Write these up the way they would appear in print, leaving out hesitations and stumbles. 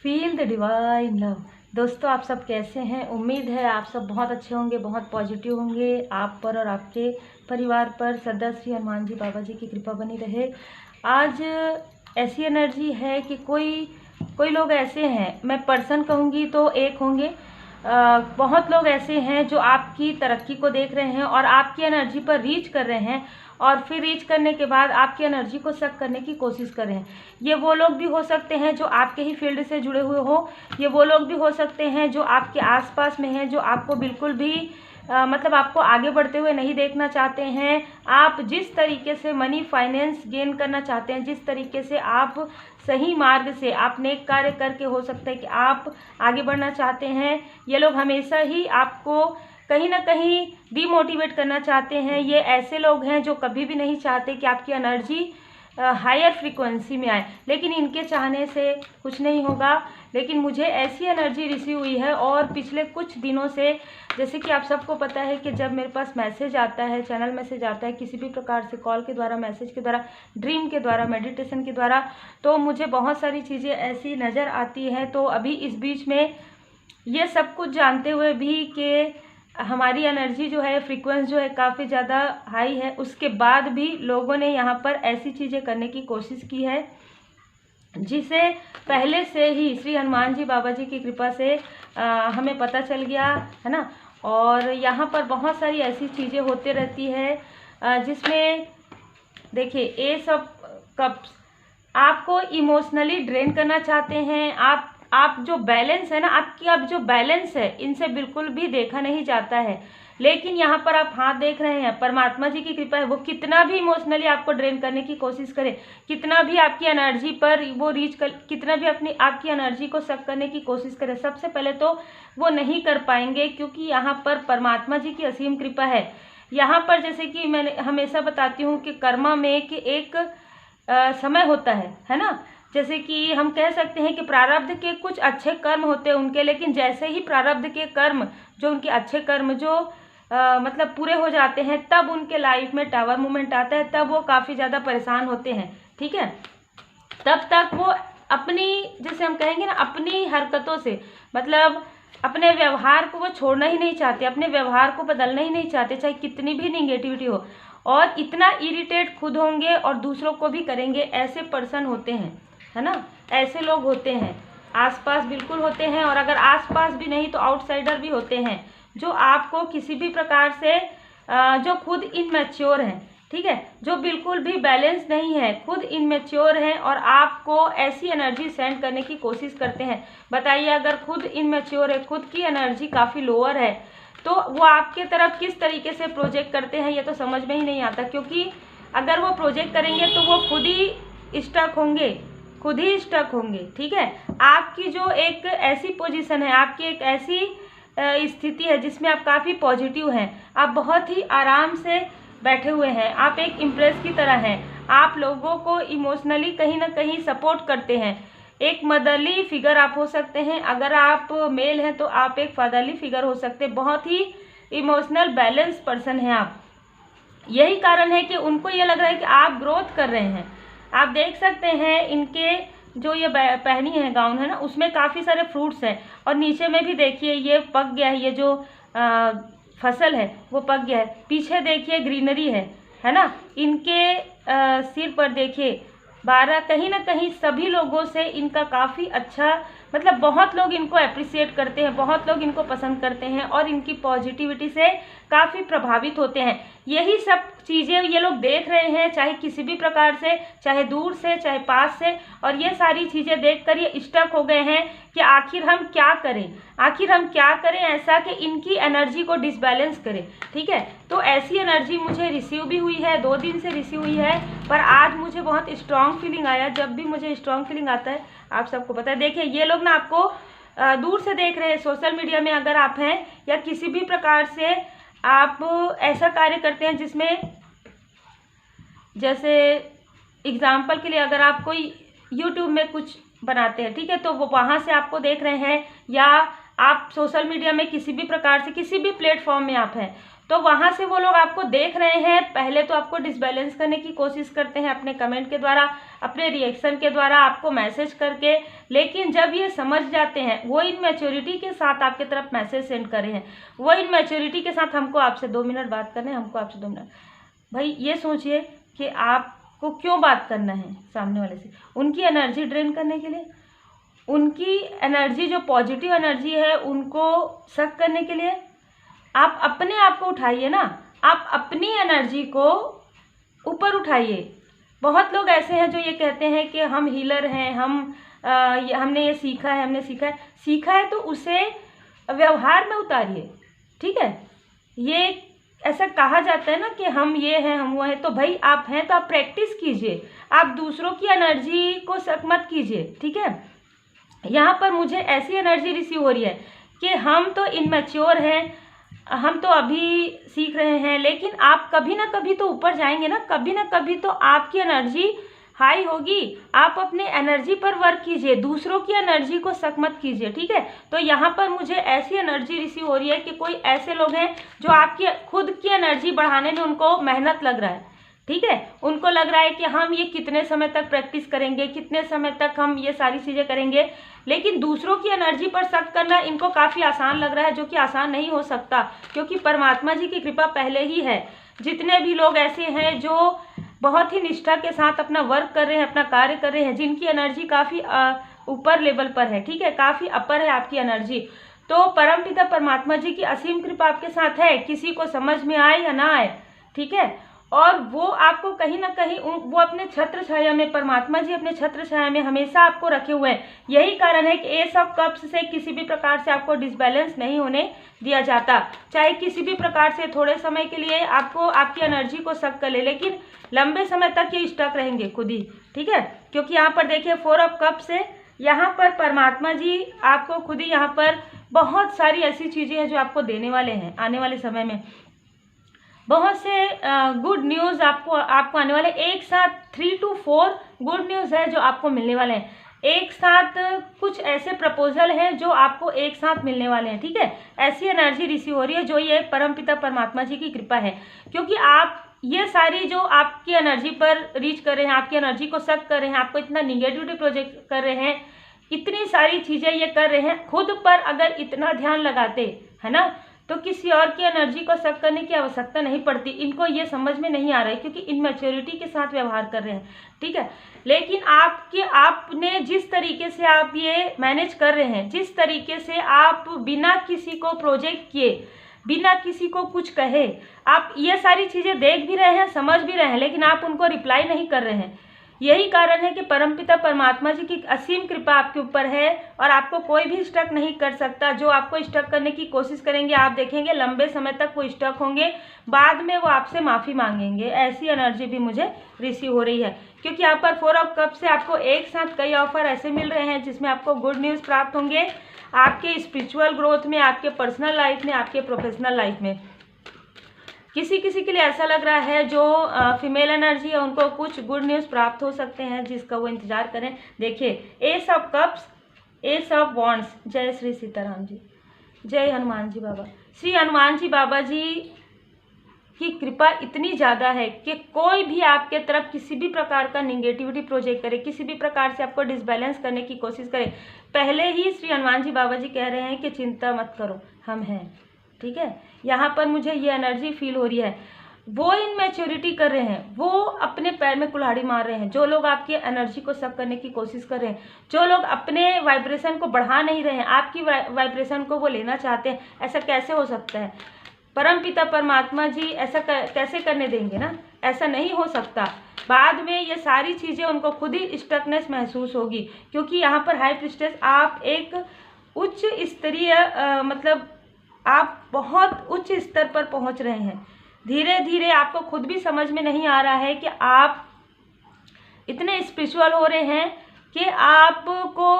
Feel the divine love. दोस्तों, आप सब कैसे हैं? उम्मीद है आप सब बहुत अच्छे होंगे, बहुत पॉजिटिव होंगे। आप पर और आपके परिवार पर सदा श्री हनुमान जी बाबा जी की कृपा बनी रहे। आज ऐसी एनर्जी है कि कोई लोग ऐसे हैं, मैं पर्सन कहूँगी तो एक होंगे, बहुत लोग ऐसे हैं जो आपकी तरक्की को देख रहे हैं और आपकी एनर्जी पर रीच कर रहे हैं, और फिर रीच करने के बाद आपकी एनर्जी को सक करने की कोशिश कर रहे हैं। ये वो लोग भी हो सकते हैं जो आपके ही फील्ड से जुड़े हुए हो, ये वो लोग भी हो सकते हैं जो आपके आसपास में हैं, जो आपको बिल्कुल भी मतलब आपको आगे बढ़ते हुए नहीं देखना चाहते हैं। आप जिस तरीके से मनी फाइनेंस गेन करना चाहते हैं, जिस तरीके से आप सही मार्ग से आप नेक कार्य करके हो सकता है कि आप आगे बढ़ना चाहते हैं, ये लोग हमेशा ही आपको कहीं ना कहीं डीमोटिवेट करना चाहते हैं। ये ऐसे लोग हैं जो कभी भी नहीं चाहते कि आपकी एनर्जी हायर फ्रीक्वेंसी में आए, लेकिन इनके चाहने से कुछ नहीं होगा। लेकिन मुझे ऐसी एनर्जी रिसीव हुई है, और पिछले कुछ दिनों से, जैसे कि आप सबको पता है कि जब मेरे पास मैसेज आता है, चैनल मैसेज आता है किसी भी प्रकार से, कॉल के द्वारा, मैसेज के द्वारा, ड्रीम के द्वारा, मेडिटेशन के द्वारा, तो मुझे बहुत सारी चीज़ें ऐसी नज़र आती हैं। तो अभी इस बीच में ये सब कुछ जानते हुए भी कि हमारी एनर्जी जो है, फ्रीक्वेंस जो है काफ़ी ज़्यादा हाई है, उसके बाद भी लोगों ने यहाँ पर ऐसी चीज़ें करने की कोशिश की है जिसे पहले से ही श्री हनुमान जी बाबा जी की कृपा से हमें पता चल गया है ना। और यहाँ पर बहुत सारी ऐसी चीज़ें होते रहती है जिसमें देखिए, ये सब कप्स आपको इमोशनली ड्रेन करना चाहते हैं। आप जो बैलेंस है ना, आपकी अब जो बैलेंस है, इनसे बिल्कुल भी देखा नहीं जाता है। लेकिन यहाँ पर आप हाथ देख रहे हैं, परमात्मा जी की कृपा है, वो कितना भी इमोशनली आपको ड्रेन करने की कोशिश करे, कितना भी आपकी एनर्जी पर वो रीच कर, कितना भी आपकी एनर्जी को सक करने की कोशिश करे, सबसे पहले तो वो नहीं कर पाएंगे, क्योंकि यहाँ पर परमात्मा जी की असीम कृपा है। यहाँ पर जैसे कि मैंने हमेशा बताती हूँ कि कर्मा में कि एक समय होता है ना। जैसे कि हम कह सकते हैं कि प्रारब्ध के कुछ अच्छे कर्म होते हैं उनके, लेकिन जैसे ही प्रारब्ध के कर्म, जो उनके अच्छे कर्म जो मतलब पूरे हो जाते हैं, तब उनके लाइफ में टावर मूवमेंट आता है, तब वो काफ़ी ज़्यादा परेशान होते हैं। ठीक है, तब तक वो अपनी, जैसे हम कहेंगे ना, अपनी हरकतों से, मतलब अपने व्यवहार को वो छोड़ना ही नहीं चाहते, अपने व्यवहार को बदलना ही नहीं चाहते, चाहे कितनी भी निगेटिविटी हो, और इतना इरिटेट खुद होंगे और दूसरों को भी करेंगे। ऐसे पर्सन होते हैं, है ना, ऐसे लोग होते हैं, आसपास बिल्कुल होते हैं। और अगर आसपास भी नहीं तो आउटसाइडर भी होते हैं, जो आपको किसी भी प्रकार से जो खुद इनमेच्योर हैं, ठीक है, जो बिल्कुल भी बैलेंस नहीं है, खुद इनमेच्योर हैं और आपको ऐसी एनर्जी सेंड करने की कोशिश करते हैं। बताइए, अगर खुद इनमेच्योर है, खुद की एनर्जी काफ़ी लोअर है, तो वो आपके तरफ किस तरीके से प्रोजेक्ट करते हैं, ये तो समझ में ही नहीं आता। क्योंकि अगर वो प्रोजेक्ट करेंगे तो वो खुद ही स्टक होंगे, खुद ही स्टक होंगे। ठीक है, आपकी जो एक ऐसी पोजीशन है, आपकी एक ऐसी स्थिति है जिसमें आप काफ़ी पॉजिटिव हैं, आप बहुत ही आराम से बैठे हुए हैं, आप एक इम्प्रेस की तरह हैं, आप लोगों को इमोशनली कहीं ना कहीं सपोर्ट करते हैं, एक मदरली फिगर आप हो सकते हैं। अगर आप मेल हैं तो आप एक फादरली फिगर हो सकते हैं। बहुत ही इमोशनल बैलेंस पर्सन हैं आप। यही कारण है कि उनको ये लग रहा है कि आप ग्रोथ कर रहे हैं। आप देख सकते हैं इनके जो ये पहनी है गाउन है ना, उसमें काफ़ी सारे फ्रूट्स हैं, और नीचे में भी देखिए ये पक गया है, ये जो फसल है वो पक गया है। पीछे देखिए ग्रीनरी है ना। इनके सिर पर देखिए 12, कहीं ना कहीं सभी लोगों से इनका काफ़ी अच्छा, मतलब बहुत लोग इनको अप्रिशिएट करते हैं, बहुत लोग इनको पसंद करते हैं, और इनकी पॉजिटिविटी से काफ़ी प्रभावित होते हैं। यही सब चीज़ें ये लोग देख रहे हैं, चाहे किसी भी प्रकार से, चाहे दूर से, चाहे पास से, और ये सारी चीज़ें देखकर ये स्टक हो गए हैं कि आखिर हम क्या करें, आखिर हम क्या करें ऐसा कि इनकी एनर्जी को डिसबैलेंस करें। ठीक है, तो ऐसी एनर्जी मुझे रिसीव भी हुई है, 2 दिन से रिसीव हुई है, पर आज मुझे बहुत स्ट्रॉन्ग फीलिंग आया। जब भी मुझे स्ट्रॉन्ग फीलिंग आता है, आप सबको पता है। देखिए, ये लोग ना आपको दूर से देख रहे हैं, सोशल मीडिया में अगर आप हैं, या किसी भी प्रकार से आप ऐसा कार्य करते हैं जिसमें, जैसे एग्जाम्पल के लिए अगर आप कोई यूट्यूब में कुछ बनाते हैं, ठीक है, तो वो वहाँ से आपको देख रहे हैं, या आप सोशल मीडिया में किसी भी प्रकार से, किसी भी प्लेटफॉर्म में आप हैं, तो वहाँ से वो लोग आपको देख रहे हैं, पहले तो आपको डिसबैलेंस करने की कोशिश करते हैं अपने कमेंट के द्वारा, अपने रिएक्शन के द्वारा, आपको मैसेज करके, लेकिन जब ये समझ जाते हैं, वो इनमैच्योरिटी के साथ आपके तरफ मैसेज सेंड कर रहे हैं, वो इनमैच्योरिटी के साथ हमको आपसे 2 मिनट बात करना है, हमको आपसे 2 मिनट। भाई ये सोचिए कि आपको क्यों बात करना है सामने वाले से, उनकी एनर्जी ड्रेन करने के लिए, उनकी एनर्जी जो पॉजिटिव एनर्जी है उनको सक करने के लिए। आप अपने आप को उठाइए ना, आप अपनी एनर्जी को ऊपर उठाइए। बहुत लोग ऐसे हैं जो ये कहते हैं कि हम हीलर हैं, हमने ये सीखा है, सीखा है तो उसे व्यवहार में उतारिए, ठीक है। ये ऐसा कहा जाता है ना कि हम ये हैं, हम वो हैं, तो भाई आप हैं तो आप प्रैक्टिस कीजिए, आप दूसरों की एनर्जी को शक मत कीजिए, ठीक है। यहाँ पर मुझे ऐसी एनर्जी रिसीव हो रही है कि हम तो इनमैच्योर हैं, हम तो अभी सीख रहे हैं, लेकिन आप कभी ना कभी तो ऊपर जाएंगे ना, कभी ना कभी तो आपकी एनर्जी हाई होगी। आप अपने एनर्जी पर वर्क कीजिए, दूसरों की एनर्जी को शक मत कीजिए, ठीक है। तो यहाँ पर मुझे ऐसी एनर्जी रिसीव हो रही है कि कोई ऐसे लोग हैं जो आपकी खुद की एनर्जी बढ़ाने में उनको मेहनत लग रहा है, ठीक है। उनको लग रहा है कि हम ये कितने समय तक प्रैक्टिस करेंगे, कितने समय तक हम ये सारी चीज़ें करेंगे, लेकिन दूसरों की एनर्जी पर शक करना इनको काफ़ी आसान लग रहा है, जो कि आसान नहीं हो सकता, क्योंकि परमात्मा जी की कृपा पहले ही है। जितने भी लोग ऐसे हैं जो बहुत ही निष्ठा के साथ अपना वर्क कर रहे हैं, अपना कार्य कर रहे हैं, जिनकी एनर्जी काफ़ी ऊपर लेवल पर है, ठीक है, काफ़ी अपर है आपकी एनर्जी, तो परमपिता परमात्मा जी की असीम कृपा आपके साथ है, किसी को समझ में आए या ना आए, ठीक है। और वो आपको कहीं ना कहीं वो अपने छत्र छाया में, परमात्मा जी अपने छत्र छाया में हमेशा आपको रखे हुए हैं। यही कारण है कि एस ऑफ कप्स से किसी भी प्रकार से आपको डिसबैलेंस नहीं होने दिया जाता। चाहे किसी भी प्रकार से थोड़े समय के लिए आपको आपकी एनर्जी को शक कर ले, लेकिन लंबे समय तक ये स्टक रहेंगे खुद ही, ठीक है। क्योंकि यहाँ पर देखिए 4 ऑफ कप्स से यहाँ पर परमात्मा जी आपको खुद ही यहाँ पर बहुत सारी ऐसी चीज़ें हैं जो आपको देने वाले हैं आने वाले समय में। बहुत से गुड न्यूज़ आपको आने वाले, एक साथ 3 to 4 गुड न्यूज़ है जो आपको मिलने वाले हैं। एक साथ कुछ ऐसे प्रपोजल हैं जो आपको एक साथ मिलने वाले हैं, ठीक है। ऐसी एनर्जी रिसीव हो रही है, जो ये परमपिता परमात्मा जी की कृपा है, क्योंकि आप ये सारी जो आपकी एनर्जी पर रीच कर रहे हैं, आपकी एनर्जी को शक कर रहे हैं, आपको इतना निगेटिविटी प्रोजेक्ट कर रहे हैं, इतनी सारी चीज़ें ये कर रहे हैं, खुद पर अगर इतना ध्यान लगाते है ना, तो किसी और की एनर्जी को शक करने की आवश्यकता नहीं पड़ती। इनको ये समझ में नहीं आ रहा है क्योंकि इनमैच्योरिटी के साथ व्यवहार कर रहे हैं, ठीक है। लेकिन आपने जिस तरीके से आप ये मैनेज कर रहे हैं, जिस तरीके से आप बिना किसी को प्रोजेक्ट किए, बिना किसी को कुछ कहे, आप ये सारी चीज़ें देख भी रहे हैं, समझ भी रहे हैं, लेकिन आप उनको रिप्लाई नहीं कर रहे हैं। यही कारण है कि परमपिता परमात्मा जी की असीम कृपा आपके ऊपर है और आपको कोई भी स्टक नहीं कर सकता। जो आपको स्टक करने की कोशिश करेंगे, आप देखेंगे लंबे समय तक वो स्टक होंगे, बाद में वो आपसे माफ़ी मांगेंगे। ऐसी एनर्जी भी मुझे रिसीव हो रही है, क्योंकि यहाँ पर 4 ऑफ कप से आपको एक साथ कई ऑफर ऐसे मिल रहे हैं जिसमें आपको गुड न्यूज़ प्राप्त होंगे आपके स्पिरिचुअल ग्रोथ में, आपके पर्सनल लाइफ में, आपके प्रोफेशनल लाइफ में। किसी किसी के लिए ऐसा लग रहा है जो फीमेल एनर्जी है, उनको कुछ गुड न्यूज़ प्राप्त हो सकते हैं जिसका वो इंतज़ार करें। देखिए S of cups, S of wands. जय श्री सीताराम जी, जय हनुमान जी बाबा। श्री हनुमान जी बाबा जी की कृपा इतनी ज़्यादा है कि कोई भी आपके तरफ किसी भी प्रकार का निगेटिविटी प्रोजेक्ट करे, किसी भी प्रकार से आपको डिसबैलेंस करने की कोशिश करे, पहले ही श्री हनुमान जी बाबा जी कह रहे हैं कि चिंता मत करो, हम हैं, ठीक है। यहाँ पर मुझे ये एनर्जी फील हो रही है। वो इनमैच्योरिटी कर रहे हैं, वो अपने पैर में कुल्हाड़ी मार रहे हैं, जो लोग आपकी एनर्जी को शक करने की कोशिश कर रहे हैं, जो लोग अपने वाइब्रेशन को बढ़ा नहीं रहे हैं, आपकी वाइब्रेशन को वो लेना चाहते हैं। ऐसा कैसे हो सकता है? परमपिता परमात्मा जी ऐसा कैसे करने देंगे ना, ऐसा नहीं हो सकता। बाद में ये सारी चीज़ें उनको खुद ही स्टकनेस महसूस होगी, क्योंकि यहाँ पर हाई प्रीस्टेस आप एक उच्च स्तरीय मतलब आप बहुत उच्च स्तर पर पहुंच रहे हैं। धीरे धीरे आपको खुद भी समझ में नहीं आ रहा है कि आप इतने स्पिरिचुअल हो रहे हैं कि आपको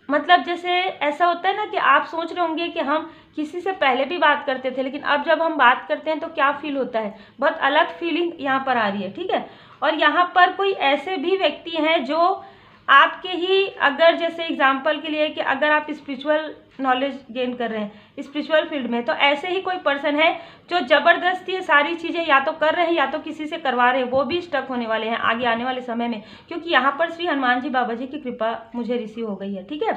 मतलब जैसे ऐसा होता है ना कि आप सोच रहे होंगे कि हम किसी से पहले भी बात करते थे, लेकिन अब जब हम बात करते हैं तो क्या फील होता है, बहुत अलग फीलिंग यहाँ पर आ रही है, ठीक है। और यहाँ पर कोई ऐसे भी व्यक्ति हैं जो आपके ही, अगर जैसे एग्जांपल के लिए कि अगर आप स्पिरिचुअल नॉलेज गेन कर रहे हैं स्पिरिचुअल फील्ड में, तो ऐसे ही कोई पर्सन है जो ज़बरदस्ती ये सारी चीज़ें या तो कर रहे हैं या तो किसी से करवा रहे हैं, वो भी स्टक होने वाले हैं आगे आने वाले समय में, क्योंकि यहाँ पर श्री हनुमान जी बाबा जी की कृपा मुझे रिसीव हो गई है। ठीक है,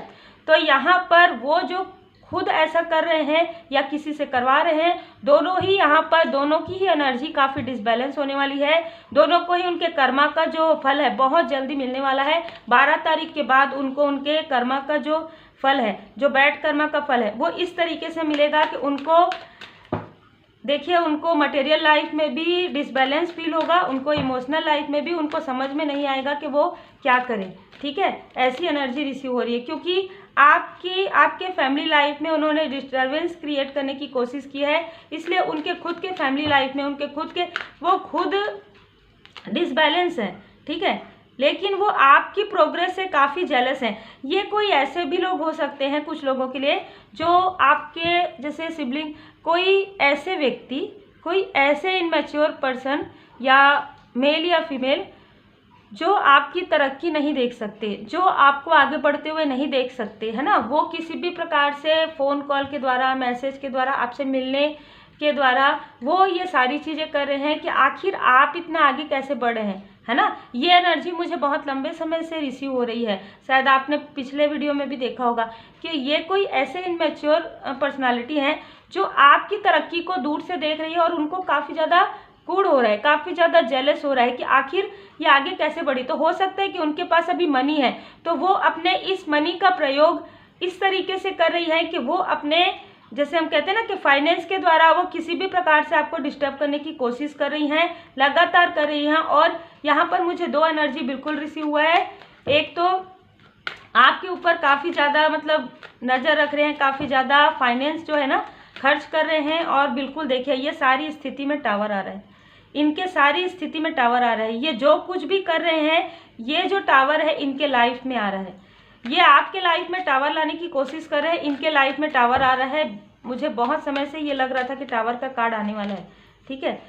तो यहाँ पर वो जो खुद ऐसा कर रहे हैं या किसी से करवा रहे हैं, दोनों ही यहाँ पर, दोनों की ही एनर्जी काफ़ी डिसबैलेंस होने वाली है। दोनों को ही उनके कर्मा का जो फल है बहुत जल्दी मिलने वाला है। 12 तारीख के बाद उनको उनके कर्मा का जो फल है, जो बैड कर्मा का फल है, वो इस तरीके से मिलेगा कि उनको, देखिए, उनको मटेरियल लाइफ में भी डिसबैलेंस फील होगा, उनको इमोशनल लाइफ में भी उनको समझ में नहीं आएगा कि वो क्या करें। ठीक है, ऐसी एनर्जी रिसीव हो रही है, क्योंकि आपके फैमिली लाइफ में उन्होंने डिस्टर्बेंस क्रिएट करने की कोशिश की है, इसलिए उनके खुद के फैमिली लाइफ में उनके खुद के, वो खुद डिसबैलेंस है। ठीक है, लेकिन वो आपकी प्रोग्रेस से काफ़ी जेलस हैं। ये कोई ऐसे भी लोग हो सकते हैं कुछ लोगों के लिए जो आपके जैसे सिबलिंग, कोई ऐसे व्यक्ति, कोई ऐसे इनमैच्योर पर्सन या मेल या फीमेल जो आपकी तरक्की नहीं देख सकते, जो आपको आगे बढ़ते हुए नहीं देख सकते, है ना, वो किसी भी प्रकार से फ़ोन कॉल के द्वारा, मैसेज के द्वारा, आपसे मिलने के द्वारा वो ये सारी चीज़ें कर रहे हैं कि आखिर आप इतना आगे कैसे बढ़े हैं, है ना। ये एनर्जी मुझे बहुत लंबे समय से रिसीव हो रही है। शायद आपने पिछले वीडियो में भी देखा होगा कि ये कोई ऐसे इनमैच्योर पर्सनालिटी हैं जो आपकी तरक्की को दूर से देख रही है और उनको काफ़ी ज़्यादा कूड़ हो रहा है, काफ़ी ज़्यादा जेलस हो रहा है कि आखिर ये आगे कैसे बढ़ी। तो हो सकता है कि उनके पास अभी मनी है, तो वो अपने इस मनी का प्रयोग इस तरीके से कर रही है कि वो अपने, जैसे हम कहते हैं ना कि फाइनेंस के द्वारा वो किसी भी प्रकार से आपको डिस्टर्ब करने की कोशिश कर रही हैं, लगातार कर रही हैं। और यहाँ पर मुझे 2 एनर्जी बिल्कुल रिसीव हुआ है। एक तो आपके ऊपर काफ़ी ज़्यादा मतलब नज़र रख रहे हैं, काफ़ी ज़्यादा फाइनेंस जो है ना खर्च कर रहे हैं। और बिल्कुल देखिए, ये सारी स्थिति में टावर आ रहा है, इनके सारी स्थिति में टावर आ रहा है। ये जो कुछ भी कर रहे हैं, ये जो टावर है इनके लाइफ में आ रहा है। ये आपके लाइफ में टावर लाने की कोशिश कर रहे हैं, इनके लाइफ में टावर आ रहा है। मुझे बहुत समय से ये लग रहा था कि टावर का कार्ड आने वाला है। ठीक है,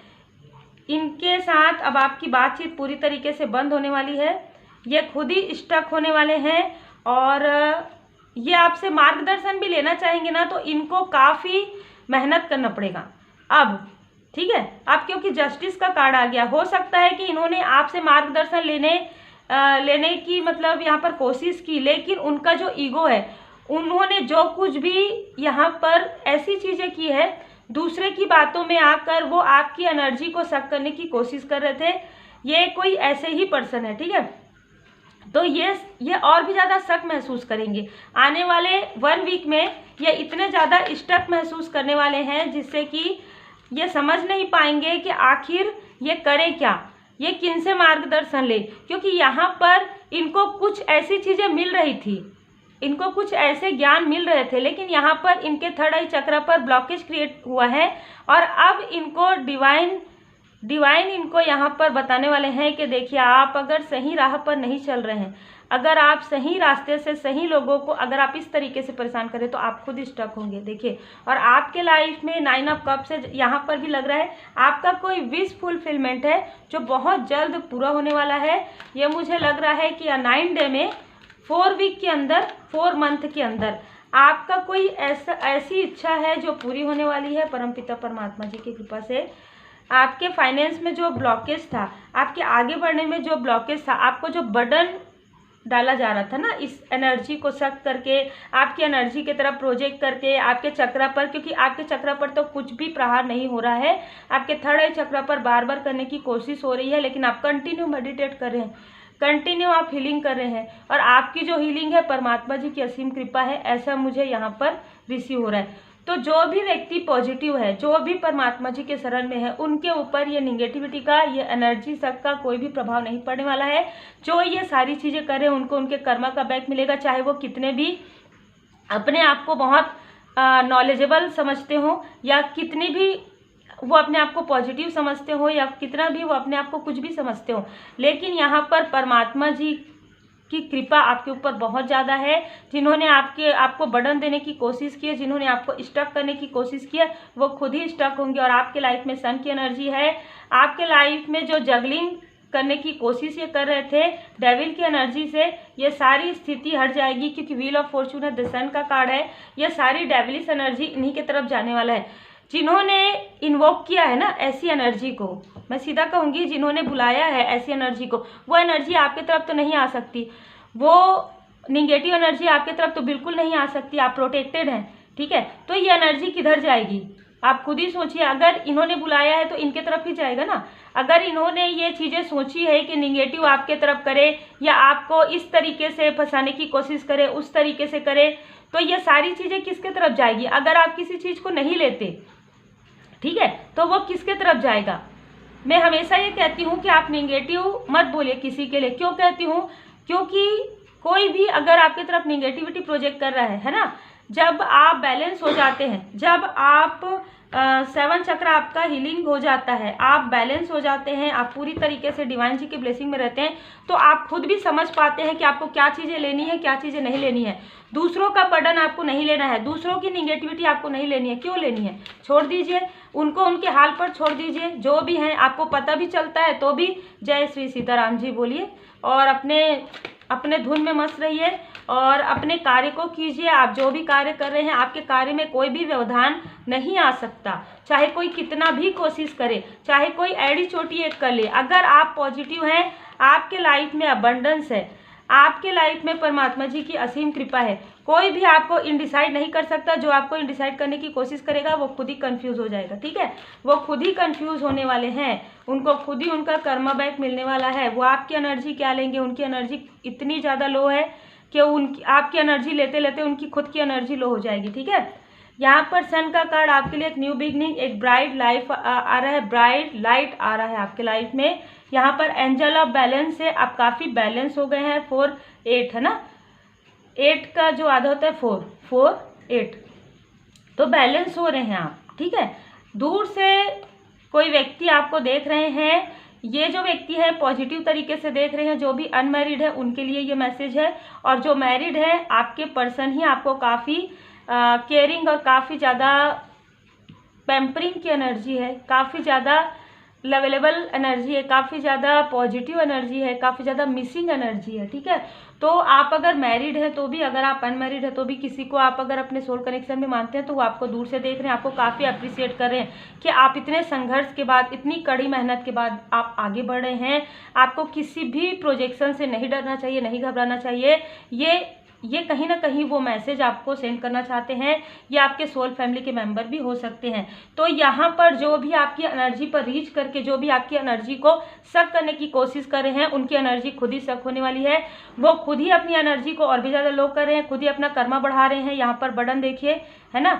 इनके साथ अब आपकी बातचीत पूरी तरीके से बंद होने वाली है। ये खुद ही स्टक होने वाले हैं और ये आपसे मार्गदर्शन भी लेना चाहेंगे ना, तो इनको काफ़ी मेहनत करना पड़ेगा अब। ठीक है, अब क्योंकि जस्टिस का कार्ड आ गया, हो सकता है कि इन्होंने आपसे मार्गदर्शन लेने की मतलब यहाँ पर कोशिश की, लेकिन उनका जो ईगो है, उन्होंने जो कुछ भी यहाँ पर ऐसी चीज़ें की है, दूसरे की बातों में आकर वो आपकी एनर्जी को सक करने की कोशिश कर रहे थे। ये कोई ऐसे ही पर्सन है। ठीक है, तो ये और भी ज़्यादा शक महसूस करेंगे आने वाले 1 वीक में। ये इतने ज़्यादा स्टक महसूस करने वाले हैं जिससे कि ये समझ नहीं पाएंगे कि आखिर ये करें क्या, ये किन से मार्गदर्शन ले, क्योंकि यहाँ पर इनको कुछ ऐसी चीज़ें मिल रही थी, इनको कुछ ऐसे ज्ञान मिल रहे थे, लेकिन यहाँ पर इनके 3rd आई चक्र पर ब्लॉकेज क्रिएट हुआ है। और अब इनको डिवाइन इनको यहाँ पर बताने वाले हैं कि देखिए, आप अगर सही राह पर नहीं चल रहे हैं, अगर आप सही रास्ते से सही लोगों को अगर आप इस तरीके से परेशान करें तो आप खुद स्टक होंगे। देखिए, और आपके लाइफ में 9 ऑफ कप्स से यहाँ पर भी लग रहा है आपका कोई विश फुलफिलमेंट है जो बहुत जल्द पूरा होने वाला है। ये मुझे लग रहा है कि 9 डे में, 4 वीक के अंदर, 4 मंथ के अंदर आपका कोई ऐसी इच्छा है जो पूरी होने वाली है परमपिता परमात्मा जी की कृपा से। आपके फाइनेंस में जो ब्लॉकेज था, आपके आगे बढ़ने में जो ब्लॉकेज था, आपको जो बर्डन डाला जा रहा था ना, इस एनर्जी को सक करके, आपकी एनर्जी की तरफ प्रोजेक्ट करके आपके चक्र पर, क्योंकि आपके चक्र पर तो कुछ भी प्रहार नहीं हो रहा है, आपके 3rd आई चक्र पर बार बार करने की कोशिश हो रही है, लेकिन आप कंटिन्यू मेडिटेट कर रहे हैं, कंटिन्यू आप हीलिंग कर रहे हैं। और आपकी जो हीलिंग है परमात्मा जी की असीम कृपा है, ऐसा मुझे यहाँ पर रिसीव हो रहा है। तो जो भी व्यक्ति पॉजिटिव है, जो भी परमात्मा जी के शरण में है, उनके ऊपर ये निगेटिविटी का, ये एनर्जी सब का कोई भी प्रभाव नहीं पड़ने वाला है। जो ये सारी चीज़ें करें उनको उनके कर्मा का बैक मिलेगा, चाहे वो कितने भी अपने आप को बहुत नॉलेजेबल समझते हो, या कितनी भी वो अपने आप को पॉजिटिव समझते हो, या कितना भी वो अपने आप को कुछ भी समझते हो, लेकिन यहाँ पर परमात्मा जी की कृपा आपके ऊपर बहुत ज़्यादा है। जिन्होंने आपको बर्डन देने की कोशिश की है, जिन्होंने आपको स्टक करने की कोशिश की है, वो खुद ही स्टक होंगे। और आपके लाइफ में सन की एनर्जी है, आपके लाइफ में जो जगलिंग करने की कोशिश ये कर रहे थे डेविल की एनर्जी से, ये सारी स्थिति हट जाएगी, क्योंकि व्हील ऑफ फॉर्चून है, द सन का कार्ड है, ये सारी डेविलिश एनर्जी इन्हीं की तरफ जाने वाला है। जिन्होंने इन्वोक किया है ना ऐसी एनर्जी को, मैं सीधा कहूँगी जिन्होंने बुलाया है ऐसी एनर्जी को, वो एनर्जी आपके तरफ तो नहीं आ सकती, वो निगेटिव एनर्जी आपके तरफ तो बिल्कुल नहीं आ सकती, आप प्रोटेक्टेड हैं, ठीक है। तो ये एनर्जी किधर जाएगी आप खुद ही सोचिए, अगर इन्होंने बुलाया है तो इनके तरफ ही जाएगा ना। अगर इन्होंने ये चीज़ें सोची है कि निगेटिव आपके तरफ करे या आपको इस तरीके से फंसाने की कोशिश करे, उस तरीके से करे, तो ये सारी चीज़ें किसके तरफ जाएगी। अगर आप किसी चीज़ को नहीं लेते, ठीक है, तो वो किसके तरफ जाएगा। मैं हमेशा ये कहती हूँ कि आप निगेटिव मत बोलिए किसी के लिए। क्यों कहती हूँ, क्योंकि कोई भी अगर आपकी तरफ निगेटिविटी प्रोजेक्ट कर रहा है ना, जब आप बैलेंस हो जाते हैं, जब आप 7 चक्र आपका हीलिंग हो जाता है, आप बैलेंस हो जाते हैं, आप पूरी तरीके से डिवाइन जी की ब्लेसिंग में रहते हैं, तो आप खुद भी समझ पाते हैं कि आपको क्या चीज़ें लेनी है, क्या चीज़ें नहीं लेनी है। दूसरों का बर्डन आपको नहीं लेना है, दूसरों की निगेटिविटी आपको नहीं लेनी है। क्यों लेनी है, छोड़ दीजिए उनको, उनके हाल पर छोड़ दीजिए। जो भी हैं आपको पता भी चलता है तो भी जय श्री सीताराम जी बोलिए और अपने धुन में मस्त रहिए और अपने कार्य को कीजिए। आप जो भी कार्य कर रहे हैं, आपके कार्य में कोई भी व्यवधान नहीं आ सकता, चाहे कोई कितना भी कोशिश करे, चाहे कोई एड़ी चोटी एक कर ले। अगर आप पॉजिटिव हैं, आपके लाइफ में अबंडेंस है, आपके लाइफ में परमात्मा जी की असीम कृपा है, कोई भी आपको इनडिसाइड नहीं कर सकता। जो आपको इनडिसाइड करने की कोशिश करेगा वो खुद ही कंफ्यूज हो जाएगा, ठीक है। वो खुद ही कंफ्यूज होने वाले हैं, उनको खुद ही उनका कर्मा बैक मिलने वाला है। वो आपकी एनर्जी क्या लेंगे, उनकी एनर्जी इतनी ज़्यादा लो है कि आपकी एनर्जी लेते लेते उनकी खुद की एनर्जी लो हो जाएगी, ठीक है। यहाँ पर सन का कार्ड आपके लिए एक न्यू बिगनिंग, एक ब्राइट लाइफ आ रहा है, ब्राइट लाइट आ रहा है आपके लाइफ में। यहाँ पर एंजल ऑफ बैलेंस है, आप काफ़ी बैलेंस हो गए हैं। 4 8 है ना, 8 का जो आधा होता है 4 4 8, तो बैलेंस हो रहे हैं आप, ठीक है। दूर से कोई व्यक्ति आपको देख रहे हैं, ये जो व्यक्ति है पॉजिटिव तरीके से देख रहे हैं। जो भी अनमैरिड है उनके लिए ये मैसेज है, और जो मैरिड है आपके पर्सन ही आपको काफ़ी केयरिंग और काफ़ी ज़्यादा पैम्परिंग की एनर्जी है, काफ़ी ज़्यादा लेवलेबल एनर्जी है, काफ़ी ज़्यादा पॉजिटिव एनर्जी है, काफ़ी ज़्यादा मिसिंग एनर्जी है, ठीक है। तो आप अगर मैरिड है तो भी, अगर आप अनमैरिड है तो भी, किसी को आप अगर अपने सोल कनेक्शन में मानते हैं तो वो आपको दूर से देख रहे हैं, आपको काफ़ी अप्रिशिएट कर रहे हैं कि आप इतने संघर्ष के बाद, इतनी कड़ी मेहनत के बाद आप आगे बढ़ रहे हैं। आपको किसी भी प्रोजेक्शन से नहीं डरना चाहिए, नहीं घबराना चाहिए। ये कहीं ना कहीं वो मैसेज आपको सेंड करना चाहते हैं, या आपके सोल फैमिली के मेंबर भी हो सकते हैं। तो यहाँ पर जो भी आपकी एनर्जी पर रीच करके, जो भी आपकी एनर्जी को सक करने की कोशिश कर रहे हैं, उनकी एनर्जी खुद ही सक होने वाली है। वो खुद ही अपनी एनर्जी को और भी ज़्यादा लो कर रहे हैं, खुद ही अपना कर्मा बढ़ा रहे हैं। यहाँ पर बटन देखिए, है ना,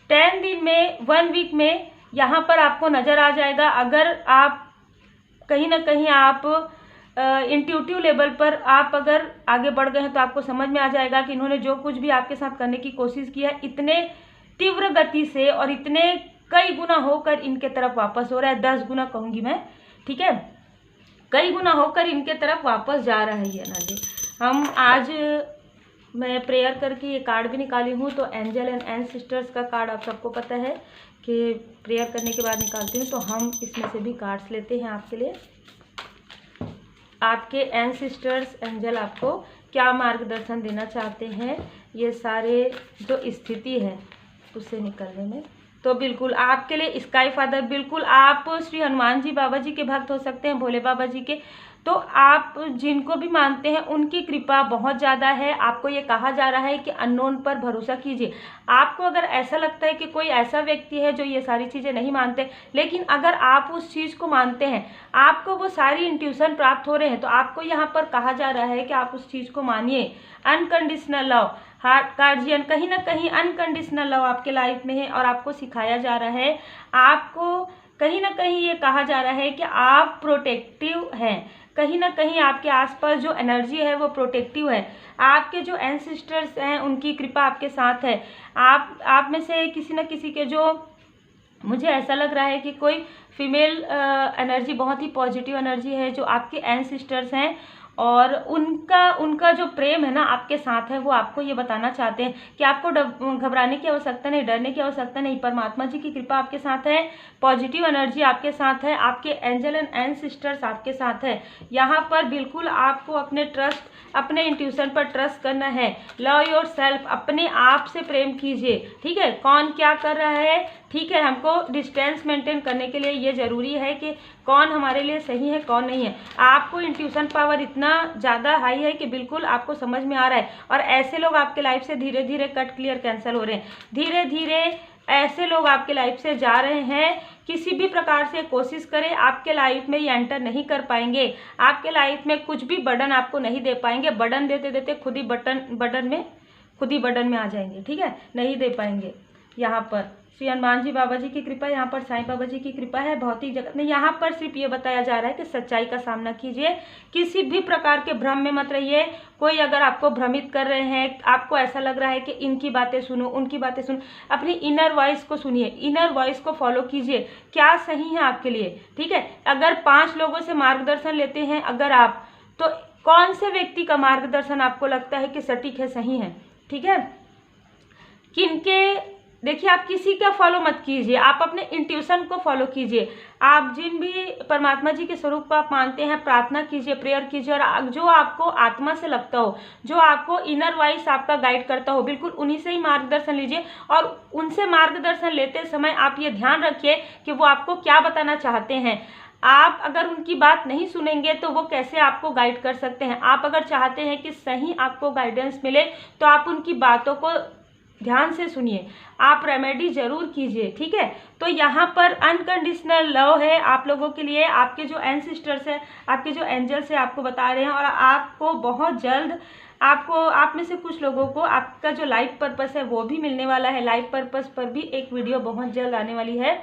10 दिन में, 1 वीक में यहाँ पर आपको नज़र आ जाएगा। अगर आप कहीं ना कहीं आप इंट्यूटिव लेवल पर आप अगर आगे बढ़ गए हैं तो आपको समझ में आ जाएगा कि इन्होंने जो कुछ भी आपके साथ करने की कोशिश की है, इतने तीव्र गति से और इतने कई गुना होकर इनके तरफ वापस हो रहा है। 10 गुना कहूँगी मैं, ठीक है, कई गुना होकर इनके तरफ वापस जा रहा है ये एनर्जी। हम आज मैं प्रेयर करके ये कार्ड भी निकाली हूँ, तो एंजल एंड एंसेस्टर्स का कार्ड आप सबको पता है कि प्रेयर करने के बाद निकालती हूँ, तो हम इसमें से भी कार्ड्स लेते हैं आपके लिए। आपके एंसेस्टर्स एंजल आपको क्या मार्गदर्शन देना चाहते हैं ये सारे जो स्थिति है उससे निकलने में। तो बिल्कुल आपके लिए स्काई फादर, बिल्कुल आप श्री हनुमान जी बाबा जी के भक्त हो सकते हैं, भोले बाबा जी के। तो आप जिनको भी मानते हैं उनकी कृपा बहुत ज़्यादा है। आपको ये कहा जा रहा है कि अननोन पर भरोसा कीजिए। आपको अगर ऐसा लगता है कि कोई ऐसा व्यक्ति है जो ये सारी चीज़ें नहीं मानते, लेकिन अगर आप उस चीज़ को मानते हैं, आपको वो सारी इंट्यूशन प्राप्त हो रहे हैं, तो आपको यहाँ पर कहा जा रहा है कि आप उस चीज़ को मानिए। अनकंडीशनल लव, हार्ट गार्जियन, कहीं ना कहीं अनकंडीशनल लव आपके लाइफ में है और आपको सिखाया जा रहा है। आपको कहीं ना कहीं ये कहा जा रहा है कि आप प्रोटेक्टिव हैं, कहीं ना कहीं आपके आसपास जो एनर्जी है वो प्रोटेक्टिव है। आपके जो एंसेस्टर्स हैं उनकी कृपा आपके साथ है। आप में से किसी न किसी के जो, मुझे ऐसा लग रहा है कि कोई फीमेल एनर्जी, बहुत ही पॉजिटिव एनर्जी है जो आपके एंसेस्टर्स हैं, और उनका जो प्रेम है ना आपके साथ है, वो आपको ये बताना चाहते हैं कि आपको घबराने की आवश्यकता नहीं, डरने की आवश्यकता नहीं। परमात्मा जी की कृपा आपके साथ है, पॉजिटिव एनर्जी आपके साथ है, आपके एंजल एंड एंसेस्टर्स आपके साथ है। यहाँ पर बिल्कुल आपको अपने इंट्यूशन पर ट्रस्ट करना है। लव योर सेल्फ, अपने आप से प्रेम कीजिए, ठीक है। कौन क्या कर रहा है, ठीक है, हमको डिस्टेंस मेंटेन करने के लिए ये ज़रूरी है कि कौन हमारे लिए सही है कौन नहीं है। आपको इंट्यूशन पावर इतना ज़्यादा हाई है कि बिल्कुल आपको समझ में आ रहा है, और ऐसे लोग आपके लाइफ से धीरे धीरे कट क्लियर कैंसिल हो रहे हैं। धीरे धीरे ऐसे लोग आपके लाइफ से जा रहे हैं, किसी भी प्रकार से कोशिश करें आपके लाइफ में ये एंटर नहीं कर पाएंगे। आपके लाइफ में कुछ भी बर्डन आपको नहीं दे पाएंगे। बर्डन देते देते खुद ही बर्डन में आ जाएंगे, ठीक है, नहीं दे पाएंगे। यहाँ पर श्री हनुमान जी बाबा जी की कृपा, यहाँ पर साईं बाबा जी की कृपा है भौतिक जगत में। यहाँ पर सिर्फ ये बताया जा रहा है कि सच्चाई का सामना कीजिए, किसी भी प्रकार के भ्रम में मत रहिए। कोई अगर आपको भ्रमित कर रहे हैं, आपको ऐसा लग रहा है कि इनकी बातें सुनो उनकी बातें सुनो, अपनी इनर वॉइस को सुनिए, इनर वॉइस को फॉलो कीजिए, क्या सही है आपके लिए, ठीक है। अगर 5 लोगों से मार्गदर्शन लेते हैं अगर आप, तो कौन से व्यक्ति का मार्गदर्शन आपको लगता है कि सटीक है, सही है, ठीक है। किनके, देखिए आप किसी का फॉलो मत कीजिए, आप अपने इंट्यूशन को फॉलो कीजिए। आप जिन भी परमात्मा जी के स्वरूप को आप मानते हैं, प्रार्थना कीजिए, प्रेयर कीजिए, और जो आपको आत्मा से लगता हो, जो आपको इनर वॉइस आपका गाइड करता हो, बिल्कुल उन्हीं से ही मार्गदर्शन लीजिए। और उनसे मार्गदर्शन लेते समय आप ये ध्यान रखिए कि वो आपको क्या बताना चाहते हैं। आप अगर उनकी बात नहीं सुनेंगे तो वो कैसे आपको गाइड कर सकते हैं। आप अगर चाहते हैं कि सही आपको गाइडेंस मिले तो आप उनकी बातों को ध्यान से सुनिए, आप रेमेडी जरूर कीजिए, ठीक है। तो यहाँ पर अनकंडीशनल लव है आप लोगों के लिए, आपके जो एंसेस्टर्स है, आपके जो एंजल्स है आपको बता रहे हैं। और आपको बहुत जल्द आप में से कुछ लोगों को आपका जो लाइफ पर्पस है वो भी मिलने वाला है। लाइफ पर्पस पर भी एक वीडियो बहुत जल्द आने वाली है,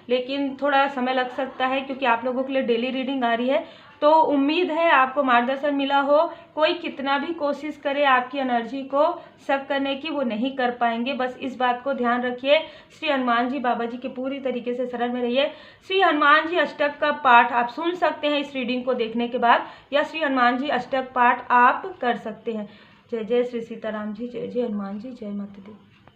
लेकिन थोड़ा समय लग सकता है क्योंकि आप लोगों के लिए डेली रीडिंग आ रही है। तो उम्मीद है आपको मार्गदर्शन मिला हो। कोई कितना भी कोशिश करे आपकी एनर्जी को शक करने की, वो नहीं कर पाएंगे। बस इस बात को ध्यान रखिए। श्री हनुमान जी बाबा जी के पूरी तरीके से शरण में रहिए। श्री हनुमान जी अष्टक का पाठ आप सुन सकते हैं इस रीडिंग को देखने के बाद, या श्री हनुमान जी अष्टक पाठ आप कर सकते हैं। जय जय श्री सीताराम जी, जय जय हनुमान जी, जय माता दी।